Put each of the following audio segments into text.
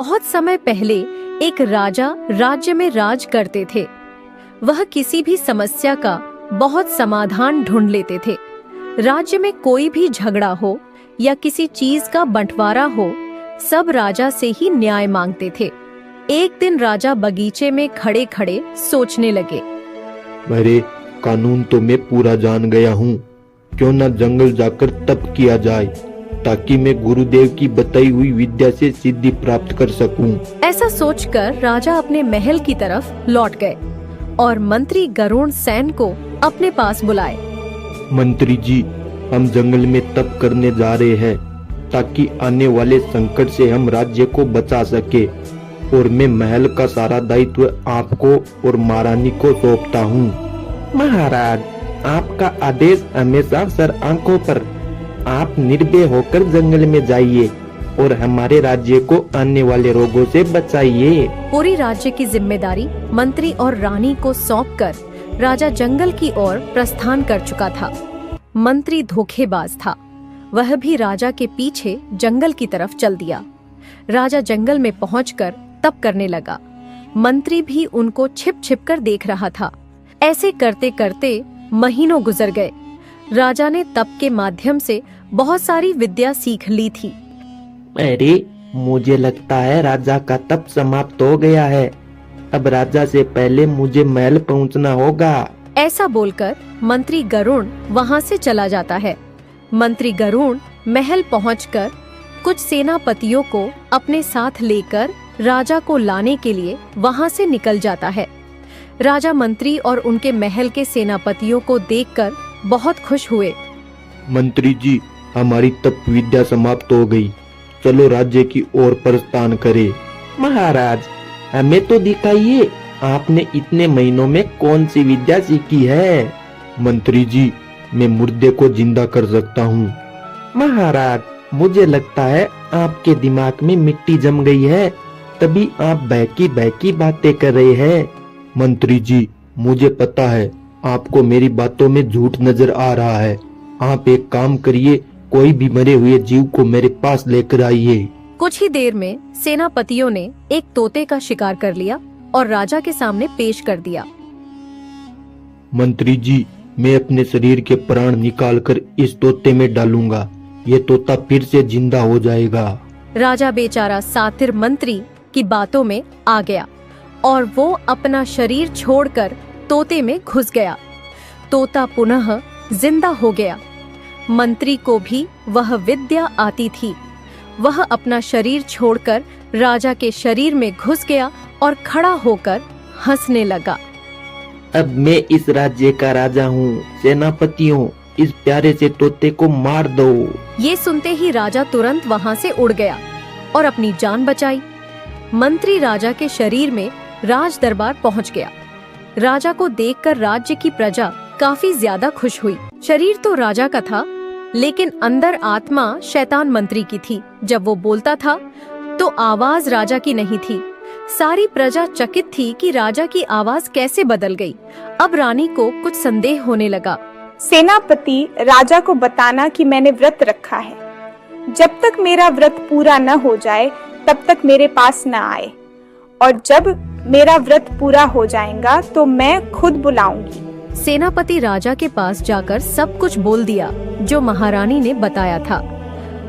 बहुत समय पहले एक राजा राज्य में राज करते थे। वह किसी भी समस्या का बहुत समाधान ढूंढ लेते थे। राज्य में कोई भी झगड़ा हो या किसी चीज का बंटवारा हो, सब राजा से ही न्याय मांगते थे। एक दिन राजा बगीचे में खड़े खड़े सोचने लगे, अरे कानून तो मैं पूरा जान गया हूँ, क्यों न जंगल जाकर तप किया जाए ताकि मैं गुरुदेव की बताई हुई विद्या से सिद्धि प्राप्त कर सकूं। ऐसा सोचकर राजा अपने महल की तरफ लौट गए और मंत्री गरुड़ सेन को अपने पास बुलाए। मंत्री जी, हम जंगल में तप करने जा रहे हैं ताकि आने वाले संकट से हम राज्य को बचा सके, और मैं महल का सारा दायित्व आपको और महारानी को सौंपता हूँ। महाराज, आपका आदेश हमेशा सर आंखों पर। आप निर्भय होकर जंगल में जाइए और हमारे राज्य को आने वाले रोगों से बचाइए। पूरी राज्य की जिम्मेदारी मंत्री और रानी को सौंपकर राजा जंगल की ओर प्रस्थान कर चुका था। मंत्री धोखेबाज था, वह भी राजा के पीछे जंगल की तरफ चल दिया। राजा जंगल में पहुंचकर तप करने लगा। मंत्री भी उनको छिप छिप कर देख रहा था। ऐसे करते करते महीनों गुजर गए। राजा ने तप के माध्यम से बहुत सारी विद्या सीख ली थी। अरे, मुझे लगता है राजा का तप समाप्त हो गया है। अब राजा से पहले मुझे महल पहुंचना होगा। ऐसा बोलकर मंत्री गरुड़ वहां से चला जाता है। मंत्री गरुड़ महल पहुंचकर कुछ सेनापतियों को अपने साथ लेकर राजा को लाने के लिए वहां से निकल जाता है। राजा मंत्री और उनके महल के सेनापतियों को देखकर बहुत खुश हुए। मंत्री जी, हमारी तप विद्या समाप्त हो गई, चलो राज्य की ओर प्रस्थान करें। महाराज, हमें तो दिखाइए, आपने इतने महीनों में कौन सी विद्या सीखी है? मंत्री जी, मैं मुर्दे को जिंदा कर सकता हूँ। महाराज, मुझे लगता है आपके दिमाग में मिट्टी जम गई है, तभी आप बहकी बातें कर रहे हैं। मंत्री जी, मुझे पता है आपको मेरी बातों में झूठ नजर आ रहा है। आप एक काम करिए, कोई भी मरे हुए जीव को मेरे पास लेकर आइए। कुछ ही देर में सेनापतियों ने एक तोते का शिकार कर लिया और राजा के सामने पेश कर दिया। मंत्री जी, मैं अपने शरीर के प्राण निकालकर इस तोते में डालूंगा, ये तोता फिर से जिंदा हो जाएगा। राजा बेचारा सातिर मंत्री की बातों में आ गया और वो अपना शरीर छोड़कर तोते में घुस गया। तोता पुनः जिंदा हो गया। मंत्री को भी वह विद्या आती थी। वह अपना शरीर छोड़कर राजा के शरीर में घुस गया और खड़ा होकर हंसने लगा। अब मैं इस राज्य का राजा हूँ। सेनापतियों, इस प्यारे से तोते को मार दो। ये सुनते ही राजा तुरंत वहाँ से उड़ गया और अपनी जान बचाई। मंत्री राजा के शरीर में राज दरबार पहुँच गया। राजा को देखकर राज्य की प्रजा काफी ज्यादा खुश हुई। शरीर तो राजा का था, लेकिन अंदर आत्मा शैतान मंत्री की थी। जब वो बोलता था तो आवाज राजा की नहीं थी। सारी प्रजा चकित थी कि राजा की आवाज कैसे बदल गई। अब रानी को कुछ संदेह होने लगा। सेनापति, राजा को बताना कि मैंने व्रत रखा है। जब तक मेरा व्रत पूरा न हो जाए तब तक मेरे पास न आए, और जब मेरा व्रत पूरा हो जाएगा तो मैं खुद बुलाऊंगी। सेनापति राजा के पास जाकर सब कुछ बोल दिया जो महारानी ने बताया था।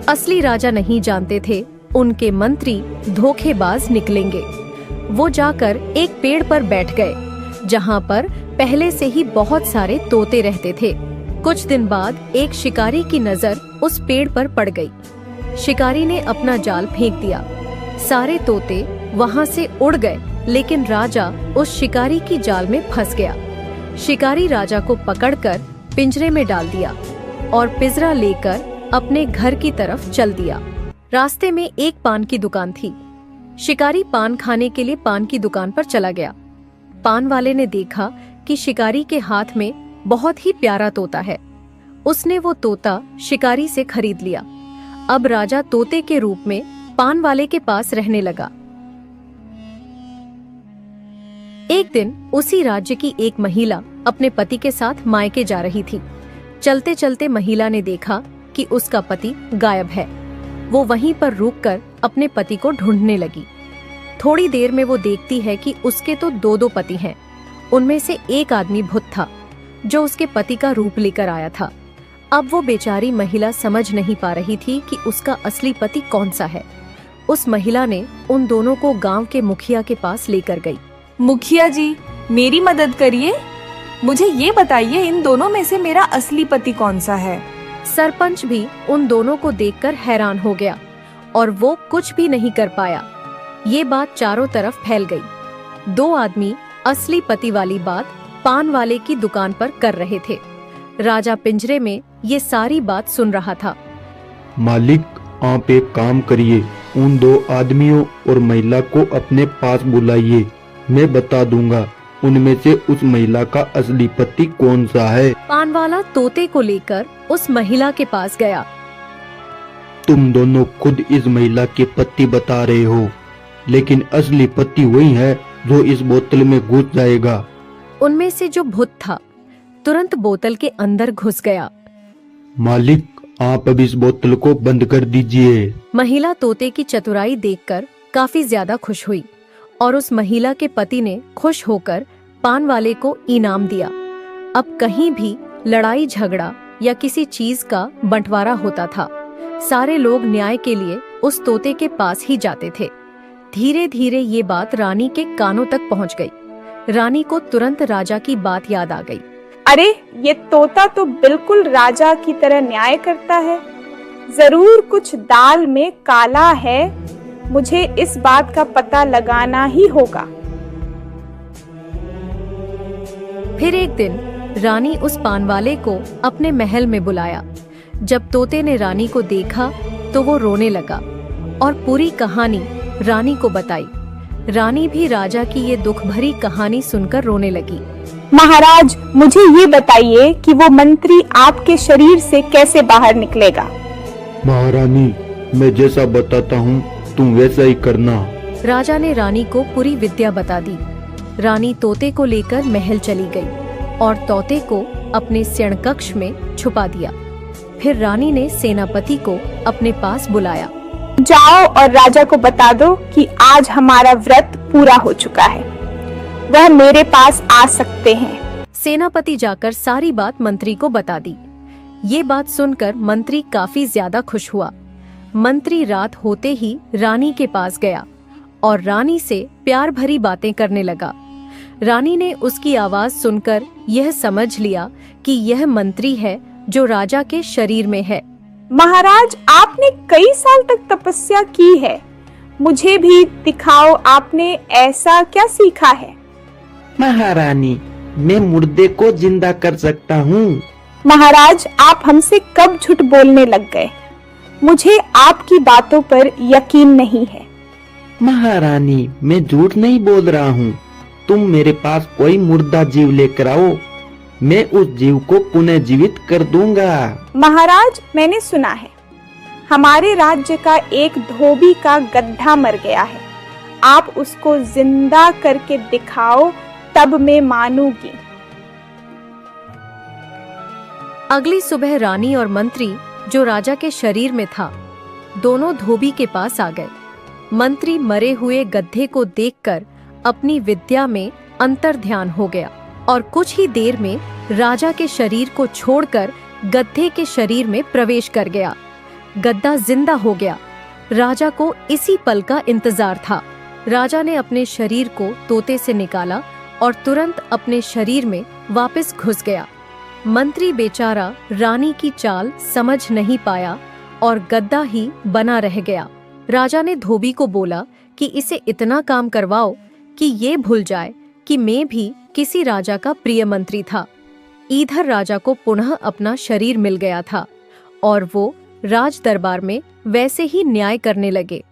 असली राजा नहीं जानते थे उनके मंत्री धोखेबाज निकलेंगे। वो जाकर एक पेड़ पर बैठ गए जहाँ पर पहले से ही बहुत सारे तोते रहते थे। कुछ दिन बाद एक शिकारी की नजर उस पेड़ पर पड़ गई। शिकारी ने अपना जाल फेंक दिया। सारे तोते वहाँ से उड़ गए, लेकिन राजा उस शिकारी की जाल में फंस गया। शिकारी राजा को पकड़कर पिंजरे में डाल दिया और पिंजरा लेकर अपने घर की तरफ चल दिया। रास्ते में एक पान की दुकान थी। शिकारी पान खाने के लिए पान की दुकान पर चला गया। पान वाले ने देखा कि शिकारी के हाथ में बहुत ही प्यारा तोता है। उसने वो तोता शिकारी से खरीद लिया। अब राजा तोते के रूप में पान वाले के पास रहने लगा। एक दिन उसी राज्य की एक महिला अपने पति के साथ मायके जा रही थी। चलते चलते महिला ने देखा कि उसका पति गायब है। वो वहीं पर रुककर अपने पति को ढूंढने लगी। थोड़ी देर में वो देखती है कि उसके तो दो दो पति हैं। उनमें से एक आदमी भूत था जो उसके पति का रूप लेकर आया था। अब वो बेचारी महिला समझ नहीं पा रही थी कि उसका असली पति कौन सा है। उस महिला ने उन दोनों को गांव के मुखिया के पास लेकर गई। मुखिया जी, मेरी मदद करिए। मुझे ये बताइए, इन दोनों में से मेरा असली पति कौन सा है? सरपंच भी उन दोनों को देखकर हैरान हो गया और वो कुछ भी नहीं कर पाया। ये बात चारों तरफ फैल गई। दो आदमी असली पति वाली बात पान वाले की दुकान पर कर रहे थे। राजा पिंजरे में ये सारी बात सुन रहा था। मालिक, आप एक काम करिए, उन दो आदमियों और महिला को अपने पास बुलाइए। मैं बता दूंगा उनमें से उस महिला का असली पति कौन सा है। पान वाला तोते को लेकर उस महिला के पास गया। तुम दोनों खुद इस महिला के पति बता रहे हो, लेकिन असली पति वही है जो इस बोतल में घुस जाएगा। उनमें से जो भूत था तुरंत बोतल के अंदर घुस गया। मालिक, आप अब इस बोतल को बंद कर दीजिए। महिला तोते की चतुराई देखकर काफी ज्यादा खुश हुई और उस महिला के पति ने खुश होकर पान वाले को इनाम दिया। अब कहीं भी लड़ाई झगड़ा या किसी चीज का बंटवारा होता था, सारे लोग न्याय के लिए उस तोते के पास ही जाते थे। धीरे धीरे ये बात रानी के कानों तक पहुंच गई। रानी को तुरंत राजा की बात याद आ गई। अरे, ये तोता तो बिल्कुल राजा की तरह न्याय करता है। जरूर कुछ दाल में काला है। मुझे इस बात का पता लगाना ही होगा। फिर एक दिन रानी उस पान वाले को अपने महल में बुलाया। जब तोते ने रानी को देखा तो वो रोने लगा और पूरी कहानी रानी को बताई। रानी भी राजा की ये दुख भरी कहानी सुनकर रोने लगी। महाराज, मुझे ये बताइए कि वो मंत्री आपके शरीर से कैसे बाहर निकलेगा? महारानी, मैं जैसा बताता हूँ तुम वैसा ही करना। राजा ने रानी को पूरी विद्या बता दी। रानी तोते को लेकर महल चली गई और तोते को अपने शयन कक्ष में छुपा दिया। फिर रानी ने सेनापति को अपने पास बुलाया। जाओ और राजा को बता दो कि आज हमारा व्रत पूरा हो चुका है, वह मेरे पास आ सकते हैं। सेनापति जाकर सारी बात मंत्री को बता दी। ये बात सुनकर मंत्री काफी ज्यादा खुश हुआ। मंत्री रात होते ही रानी के पास गया और रानी से प्यार भरी बातें करने लगा। रानी ने उसकी आवाज सुनकर यह समझ लिया कि यह मंत्री है जो राजा के शरीर में है। महाराज, आपने कई साल तक तपस्या की है, मुझे भी दिखाओ, आपने ऐसा क्या सीखा है? महारानी, मैं मुर्दे को जिंदा कर सकता हूँ। महाराज, आप हमसे कब झूठ बोलने लग गए? मुझे आपकी बातों पर यकीन नहीं है। महारानी, मैं झूठ नहीं बोल रहा हूँ। तुम मेरे पास कोई मुर्दा जीव लेकर आओ, मैं उस जीव को पुनः जीवित कर दूंगा। महाराज, मैंने सुना है हमारे राज्य का एक धोबी का गड्ढा मर गया है। आप उसको जिंदा करके दिखाओ, तब मैं मानूंगी। अगली सुबह रानी और मंत्री, जो राजा के शरीर में था, दोनों धोबी के पास आ गए। मंत्री मरे हुए गड्ढे को देखकर अपनी विद्या में अंतर्ध्यान हो गया और कुछ ही देर में राजा के शरीर को छोड़कर गड्ढे के शरीर में प्रवेश कर गया। गड्ढा जिंदा हो गया। राजा को इसी पल का इंतजार था। राजा ने अपने शरीर को तोते से निकाला और तुरंत अपने शरीर में वापस घुस गया। मंत्री बेचारा रानी की चाल समझ नहीं पाया और गड्ढा ही बना रह गया। राजा ने धोबी को बोला कि इसे इतना काम करवाओ कि ये भूल जाए कि मैं भी किसी राजा का प्रिय मंत्री था। इधर राजा को पुनः अपना शरीर मिल गया था और वो राज दरबार में वैसे ही न्याय करने लगे।